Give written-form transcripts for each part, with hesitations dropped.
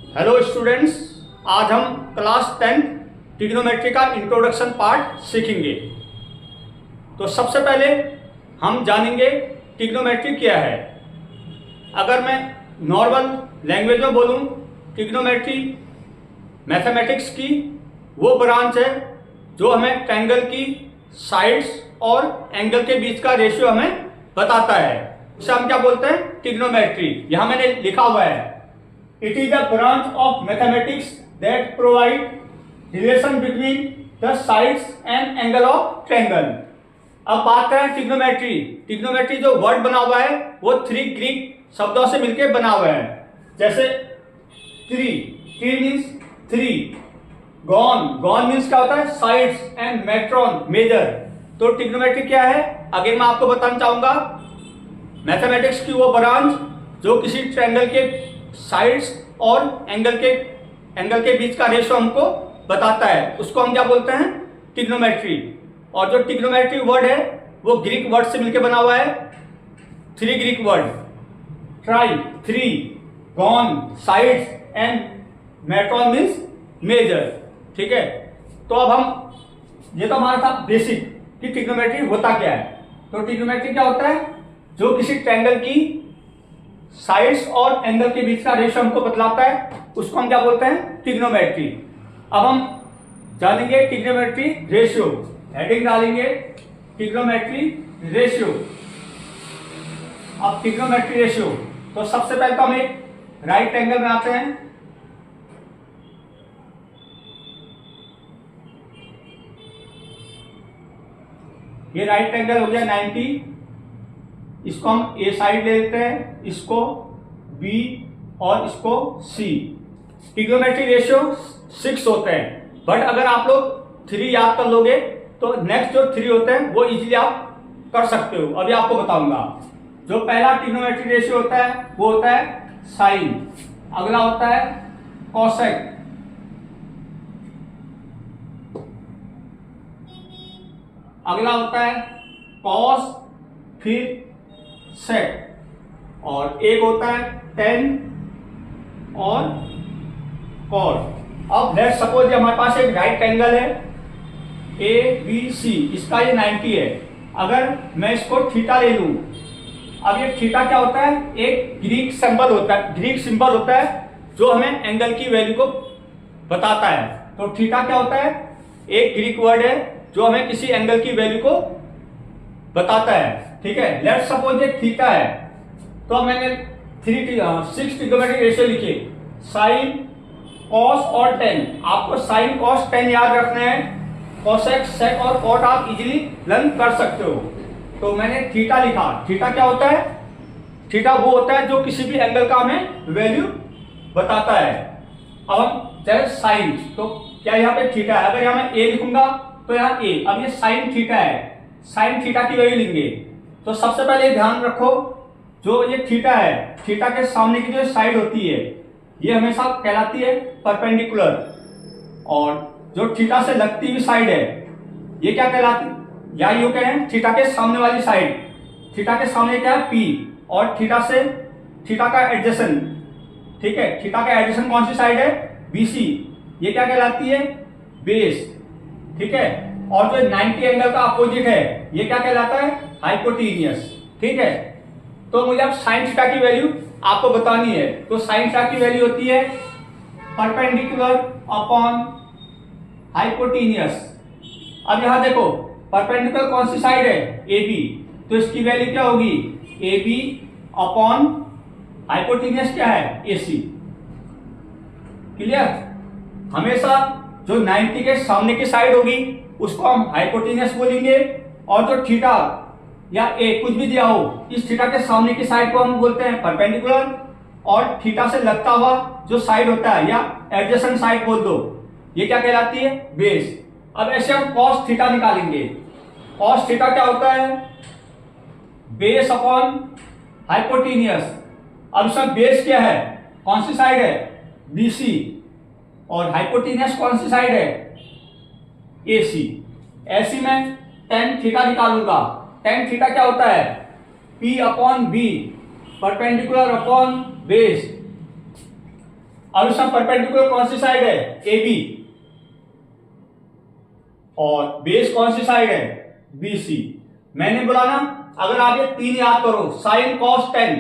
Hello students, आज हम class 10 trigonometry का इंट्रोडक्शन पार्ट सीखेंगे। तो सबसे पहले हम जानेंगे ट्रिग्नोमेट्री क्या है। अगर मैं नॉर्मल लैंग्वेज में बोलूं, ट्रिग्नोमेट्री मैथमेटिक्स की वो ब्रांच है जो हमें ट्रायंगल की साइड्स और एंगल के बीच का रेशियो हमें बताता है। इसे हम क्या बोलते हैं? ट्रिग्नोमेट्री। यहां मैंने लिखा हुआ है, it is a branch of mathematics that provide relation between the sides and angle of triangle. अब बात करें ट्रिग्नोमेट्री। ट्रिग्नोमेट्री जो वर्ड बना हुआ है वो 3 ग्रीक शब्दों से मिलकर बना हुआ है। जैसे ट्री मीन्स 3, गॉन मीन्स क्या होता है? Sides, and metron measure. तो ट्रिग्नोमेट्री क्या है? अगेन मैं आपको बताना चाहूंगा, मैथमेटिक्स की वो ब्रांच जो किसी ट्रायंगल के साइड्स और एंगल के बीच का रेशियो हमको बताता है, उसको हम क्या बोलते हैं? ट्रिग्नोमेट्री। और जो ट्रिग्नोमेट्री वर्ड है वो ग्रीक वर्ड से मिलकर बना हुआ है, 3 Greek word, tri 3, gon sides, and metron means measure. ठीक है, तो अब हम, ये तो हमारा था बेसिक कि ट्रिग्नोमेट्री होता क्या है। तो ट्रिग्नोमेट्री क्या होता है? जो किसी ट्रायंगल की साइड्स और एंगल के बीच का रेशियो हमको बतलाता है, उसको हम क्या बोलते हैं? ट्रिग्नोमेट्री। अब हम जानेंगे ट्रिग्नोमेट्री रेशियो। हेडिंग डालेंगे ट्रिग्नोमेट्री रेशियो। अब ट्रिग्नोमेट्री रेशियो, तो सबसे पहले तो हम एक राइट एंगल बनाते हैं। ये राइट एंगल हो गया 90। इसको हम ए साइड ले लेते हैं, इसको बी और इसको सी। ट्रिग्नोमेट्री रेशियो 6 होते हैं, बट अगर आप लोग 3 याद कर लोगे तो नेक्स्ट जो 3 होते हैं वो इजीली आप कर सकते हो। अभी आपको बताऊंगा। जो पहला ट्रिग्नोमेट्री रेशियो होता है वो होता है साइन, अगला होता है कोसेक, अगला होता है कॉस, फिर सेक, और एक होता है टेन और कॉट। अब लेट्स सपोज हमारे पास एक राइट एंगल है ए बी सी, इसका ये 90 है। अगर मैं इसको थीटा ले लूं, अब ये थीटा क्या होता है? एक ग्रीक सिंबल होता है जो हमें एंगल की वैल्यू को बताता है। तो थीटा क्या होता है? एक ग्रीक वर्ड है जो हमें किसी एंगल की वैल्यू को बताता है। ठीक है, लेट्स सपोज ये थीटा है, तो मैंने 6 ट्रिग्नोमेट्री रेशियो लिखे, साइन, कॉस और टेन। आपको साइन, कॉस, टेन याद रखना है। कोसेक, सेक और कॉट आप इजीली लर्न कर सकते हो। तो मैंने थीटा लिखा। थीटा क्या होता है? थीटा वो होता है जो किसी भी एंगल का हमें वैल्यू बताता है। अब हम चले साइन, तो क्या यहाँ पे थीटा है? अगर यहाँ मैं ए लिखूंगा तो यहाँ ए। अब ये साइन थीटा है, साइन थीटा की वैल्यू लेंगे। तो सबसे पहले ध्यान रखो, जो ये थीटा है, थीटा के सामने की जो साइड होती है ये हमेशा कहलाती है परपेंडिकुलर, और जो थीटा से लगती हुई साइड है ये क्या कहलाती? या यूं कहें थीटा के सामने वाली साइड, थीटा के सामने क्या है? पी, और थीटा का एडजेसेंट, ठीक है, थीटा का एडजेसेंट कौन सी साइड है? बीसी, ये क्या कहलाती है? बेस। ठीक है, और जो 90 एंगल का अपोजिट है ये क्या कहलाता है? हाइपोटेन्यूस। ठीक है, तो मुझे अब साइन थीटा की वैल्यू आपको बतानी है। तो साइन थीटा की वैल्यू होती है परपेंडिकुलर अपॉन हाइपोटेन्यूस। अब यहां देखो, परपेंडिकुलर कौन सी साइड है? ए बी, तो इसकी वैल्यू क्या होगी? ए बी अपॉन हाइपोटेन्यूस क्या है? ए सी। क्लियर? हमेशा जो 90 के सामने की साइड होगी उसको हम हाइपोटेन्यूस बोलेंगे, और जो थीटा या ए कुछ भी दिया हो, इस थीटा के सामने की साइड को हम बोलते हैं परपेंडिकुलर, और थीटा से लगता हुआ जो साइड होता है या एडजेसेंट साइड बोल दो, ये क्या कहलाती है? बेस। अब ऐसे हम कॉस थीटा निकालेंगे। कॉस थीटा क्या होता है? Base upon hypotenuse. अब इसमें बेस क्या है? कौन सी साइड है? बीसी, और हाइपोटेन्यूस कौन सी साइड है? एसी। ऐसी में टेन थीटा निकालूंगा। टेन थीटा क्या होता है? P upon B, perpendicular upon base. अब इसमें परपेंडिकुलर कौन सी साइड है, ए बी, और बेस कौन सी साइड है, बी सी। मैंने बोला ना, अगर आप ये 3 याद करो, साइन कॉस टेन,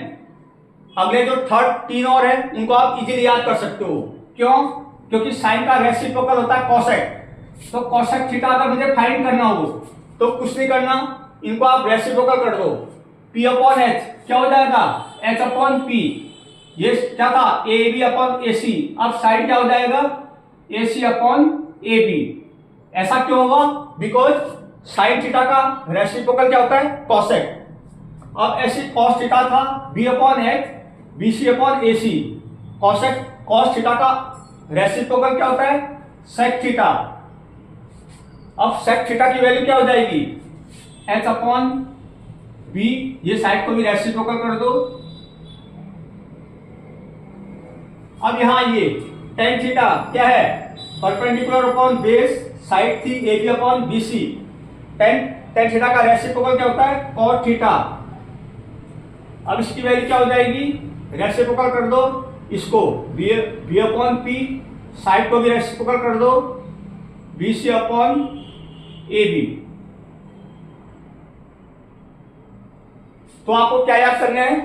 अगले जो थर्ड 3 और है उनको आप इजीली याद कर सकते हो। क्यों? क्योंकि साइन का रेसिप्रोकल होता है कॉसेक। तो कॉसेक थीटा अगर मुझे फाइंड करना हो तो कुछ नहीं करना, इनको आप रेसिप्रोकल कर दो, P अपॉन एच क्या हो जाएगा, H अपॉन P। ये क्या था, ए बी अपॉन ए सी। अब साइड क्या हो जाएगा, ए सी अपॉन ए बी। ऐसा क्यों होगा, बिकॉज साइन थीटा का रेसिप्रोकल क्या होता है, कॉसेक। अब ऐसी कॉस थीटा था B upon H, B C upon A C. Cosec cos theta का रेसिप्रोकल क्या होता है, सेक थीटा। अब सेक थीटा की वैल्यू क्या हो जाएगी, एच अपॉन बी। ये साइड को भी रेसिप्रोकल कर दो। अब यहां ये टेन थीटा क्या है, परपेंडिकुलर अपॉन बेस, साइड थी A B upon B C. Tan theta का रेसिप्रोकल क्या होता है, कॉट थीटा। अब इसकी वैल्यू क्या हो जाएगी, रेसिप्रोकल कर दो इसको, बी अपॉन पी, साइड को भी रेसिप्रोकल कर दो, B C upon A B. तो आपको क्या याद करना है,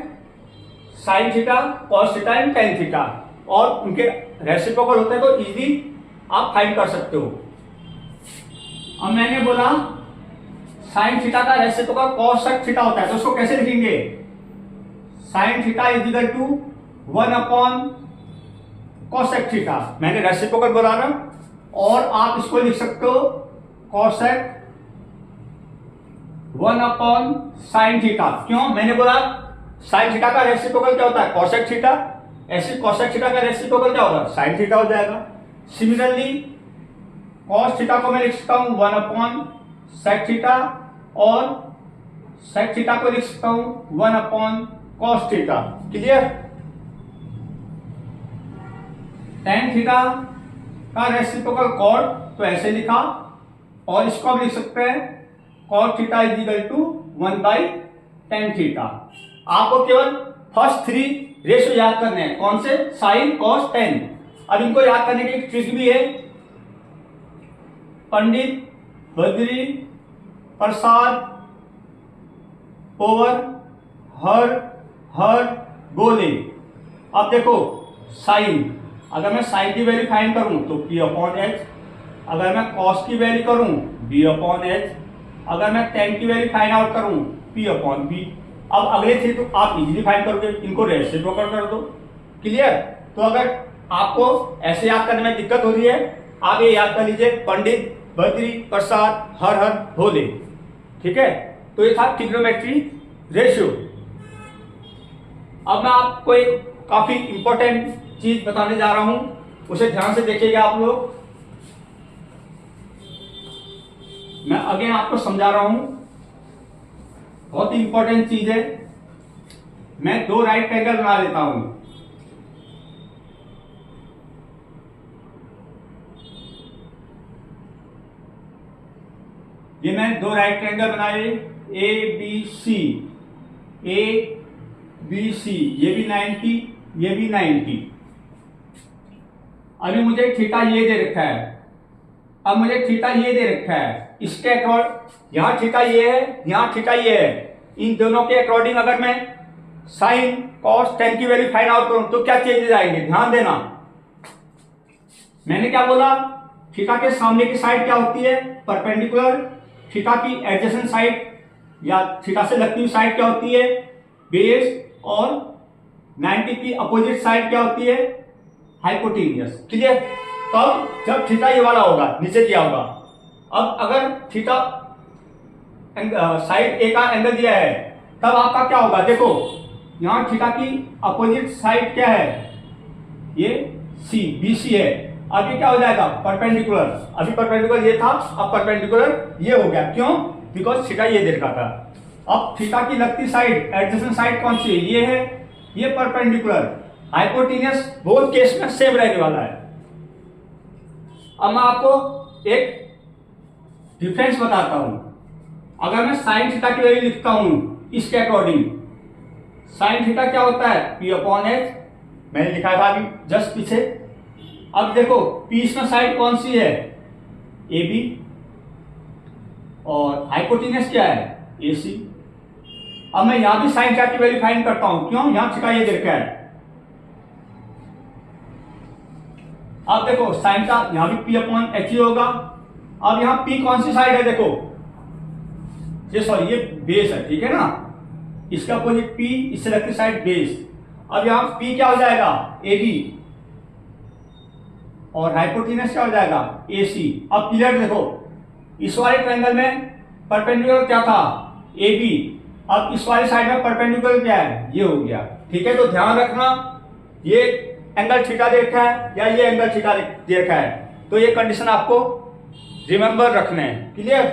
sine theta, cos theta and tan theta, और उनके रेसिप्रोकल होते हैं तो इजीली आप फाइंड कर सकते हो। अब मैंने बोला साइन थीटा का रेसिप्रोकल कॉसेक थीटा होता है, तो उसको कैसे लिखेंगे, sine theta is equal to 1 upon cosec theta. मैंने रेसिप्रोकल बोला ना, और आप इसको लिख सकते हो कॉसेक 1 अपॉन साइन थीटा। क्यों, मैंने बोला साइन थीटा का रेसिप्रोकल क्या होता है, कॉसेक थीटा। ऐसे कॉसेक थीटा का रेसिप्रोकल क्या होगा, साइन थीटा हो जाएगा। सिमिलरली कॉस थीटा को मैं लिख सकता हूं 1 अपॉन सेक थीटा, और सेक थीटा को लिख सकता हूं 1 upon cos theta. Clear. Tan theta का रेसिप्रोकल कॉट, तो ऐसे लिखा, और इसको हम लिख सकते हैं cot theta is equal to 1 by tan theta. आपको केवल फर्स्ट 3 रेशियो याद करने हैं, कौन से, साइन कॉस टेन। अब इनको याद करने की एक ट्रिक भी है, पंडित बद्री प्रसाद ओवर हर हर बोले। अब देखो साइन, अगर मैं साइन की वैल्यू फाइंड करूं तो P अपॉन एच, अगर मैं कॉस की वैल्यू करूं B अपॉन एच, अगर मैं टेन की वैल्यू फाइंड आउट करूं P अपॉन बी। अब अगले 3 तो आप इजीली फाइंड करोगे, इनको रेसिप्रोकल कर दो। क्लियर। तो अगर आपको ऐसे याद करने में दिक्कत हो रही है, आप ये याद कर लीजिए, पंडित बद्री प्रसाद हर हर भोले। ठीक है, तो ये था ट्रिग्नोमेट्री रेशियो। अब मैं आपको एक काफी इंपॉर्टेंट चीज बताने जा रहा हूं, उसे ध्यान से देखिएगा आप लोग। मैं अगेन आपको समझा रहा हूं, बहुत ही इंपॉर्टेंट चीज है। मैं 2 राइट एंगल बना लेता हूं, ये मैं 2 राइट एंगल बनाए, A B C, A B C, ये भी 90, ये भी 90। अभी मुझे थीटा ये दे रखा है, अब मुझे थीटा ये दे रखा है, इसके अकॉर्डिंग यहां थीटा ये है, यहां थीटा ये है। इन दोनों के अकॉर्डिंग अगर मैं साइन कॉस टेन की वैल्यू फाइंड आउट करूं तो क्या चेंजेस आएंगे, ध्यान देना। मैंने क्या बोला, थीटा के सामने की साइड क्या होती है, परपेंडिकुलर। थीटा की एडजेसेंट साइड या थीटा से लगती हुई साइड क्या होती है, बेस। और 90 की अपोजिट साइड क्या होती है, हाइपोटेन्यूस। क्लियर। तब जब थीटा ये वाला होगा, नीचे किया होगा। अब अगर थीटा साइड ए का एंगल दिया है, तब आपका क्या होगा, देखो यहां थीटा की अपोजिट साइड क्या है, ये सी, बी सी है। अब ये क्या हो जाएगा, परपेंडिकुलर। अभी परपेंडिकुलर ये था, अब परपेंडिकुलर ये हो गया। क्यों, बिकॉज थीटा ये दे रखा था। अब थीटा की लगती साइड, एडजेसेंट साइड कौन सी है, ये है, ये परपेंडिकुलर। हाइपोटेन्यूस बोथ केस में सेम रहने वाला है। अब मैं आपको एक डिफरेंस बताता हूं। अगर मैं साइन थीटा की वैल्यू लिखता हूं इसके अकॉर्डिंग, साइन थीटा क्या होता है, P अपॉन एच, मैंने लिखा था अभी जस्ट पीछे। अब देखो पी इसमें साइड कौन सी है, ए बी, और हाइपोटेन्यूस क्या है, ए सी। अब मैं यहां भी साइन थीटा की वैल्यू फाइंड करता हूं, क्यों, यहां थीटा ये देखा है। अब देखो साइन थीटा यहां भी पी अपॉन एच ही होगा। अब यहां पी कौन सी साइड है, देखो ये सॉरी ये बेस है, ठीक है ना, इसका अपोजिट पी, इससे लगती साइड बेस। अब यहां पी क्या हो जाएगा, ए बी, और हाइपोटेन्यूस क्या हो जाएगा, ए सी। अब क्लियर देखो, इस वाले ट्रायंगल में परपेंडिकुलर क्या था, ए बी, अब इस वाली साइड में परपेंडिकुलर क्या है, ये हो गया, ठीक है। तो ध्यान रखना ये एंगल थीटा दे रखा है या ये एंगल थीटा दे रखा है, तो ये कंडीशन आपको रिमेंबर रखना है, क्लियर।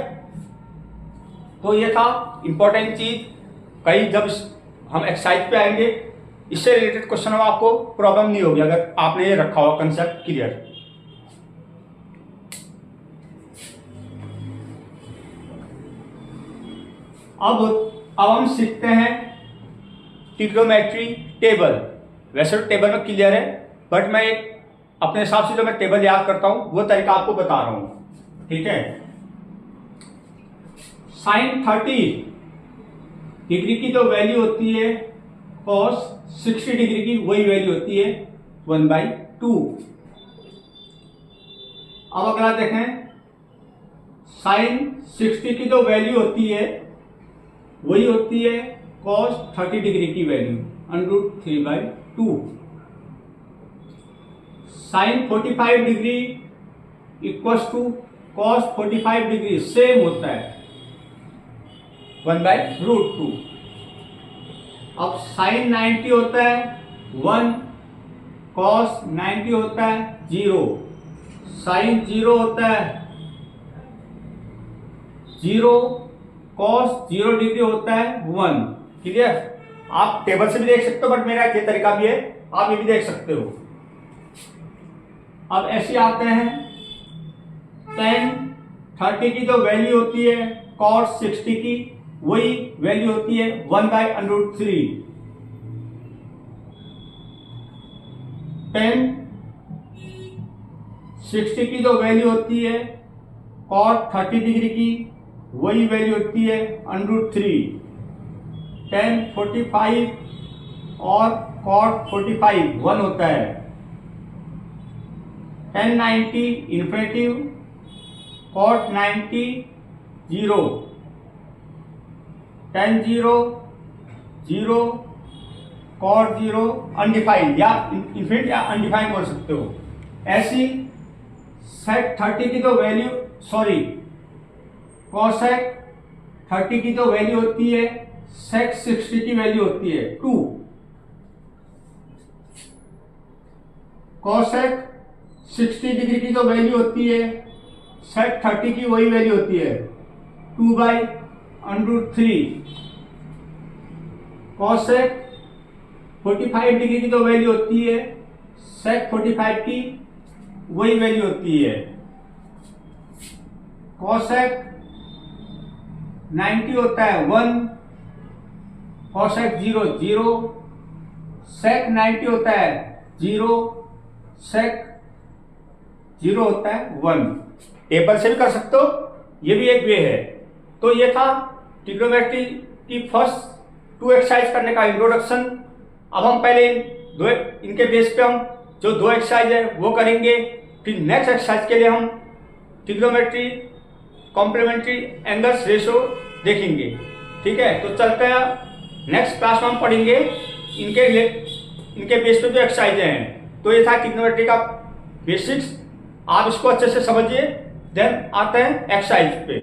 तो ये था इंपॉर्टेंट चीज, कहीं जब हम एक्सरसाइज पे आएंगे इससे रिलेटेड क्वेश्चन में आपको प्रॉब्लम नहीं होगी अगर आपने ये रखा हो कंसेप्ट क्लियर। अब हम सीखते हैं ट्रिग्नोमेट्री टेबल। वैसे तो टेबल में क्लियर है, बट मैं एक अपने हिसाब से जो मैं टेबल याद करता हूं वो तरीका आपको बता रहा हूं, ठीक है। साइन 30 डिग्री की जो वैल्यू होती है कॉस 60 डिग्री की वही वैल्यू होती है 1/2। अब अगर आप देखें साइन 60 की जो वैल्यू होती है वही होती है कॉस 30 डिग्री की value √3/2। Sine 45 degree equals to cos 45 degree same होता है 1/√2। अब साइन 90 होता है 1, कॉस 90 होता है 0, साइन 0 होता है 0, कॉस 0 डिग्री होता है 1, क्लियर। आप टेबल से भी देख सकते हो, बट मेरा ये तरीका भी है, आप ये भी देख सकते हो। अब ऐसे आते हैं tan 30 की जो वैल्यू होती है cos 60 की वही वैल्यू होती है 1/√3। tan 60 की जो वैल्यू होती है cos 30 डिग्री की वही वैल्यू होती है √3। tan 45 और cot 45 1 होता है। tan 90 infinitive, cot 90 0, tan 0 0, cot 0 undefined या इन्फिनिट या अनडिफाइंड बोल सकते हो। ऐसी sec 30 की तो वैल्यू सॉरी cosec 30 की तो वैल्यू होती है sec 60 की वैल्यू होती है 2। cosec 60 डिग्री की तो वैल्यू होती है sec 30 की वही वैल्यू होती है 2/√3। cosec 45 डिग्री की तो वैल्यू होती है sec 45 की वही वैल्यू होती है। cosec 90 होता है 1, cosec 0 0, sec 90 होता है 0, sec 0 होता है 1। टेबल से भी कर सकते हो, ये भी एक वे है। तो ये था ट्रिग्नोमेट्री की फर्स्ट 2 एक्सरसाइज करने का इंट्रोडक्शन। अब हम पहले इनके बेस पे हम जो 2 एक्सरसाइज है वो करेंगे, फिर नेक्स्ट एक्सरसाइज के लिए हम ट्रिग्नोमेट्री कॉम्प्लीमेंट्री एंगल्स रेशो देखेंगे, ठीक है। तो चलते हैं नेक्स्ट क्लास में हम पढ़ेंगे इनके बेस पे जो एक्सरसाइजें हैं। तो ये था ट्रिग्नोमेट्री का बेसिक्स, आप इसको अच्छे से समझिए, देन आते हैं एक्सरसाइज पे।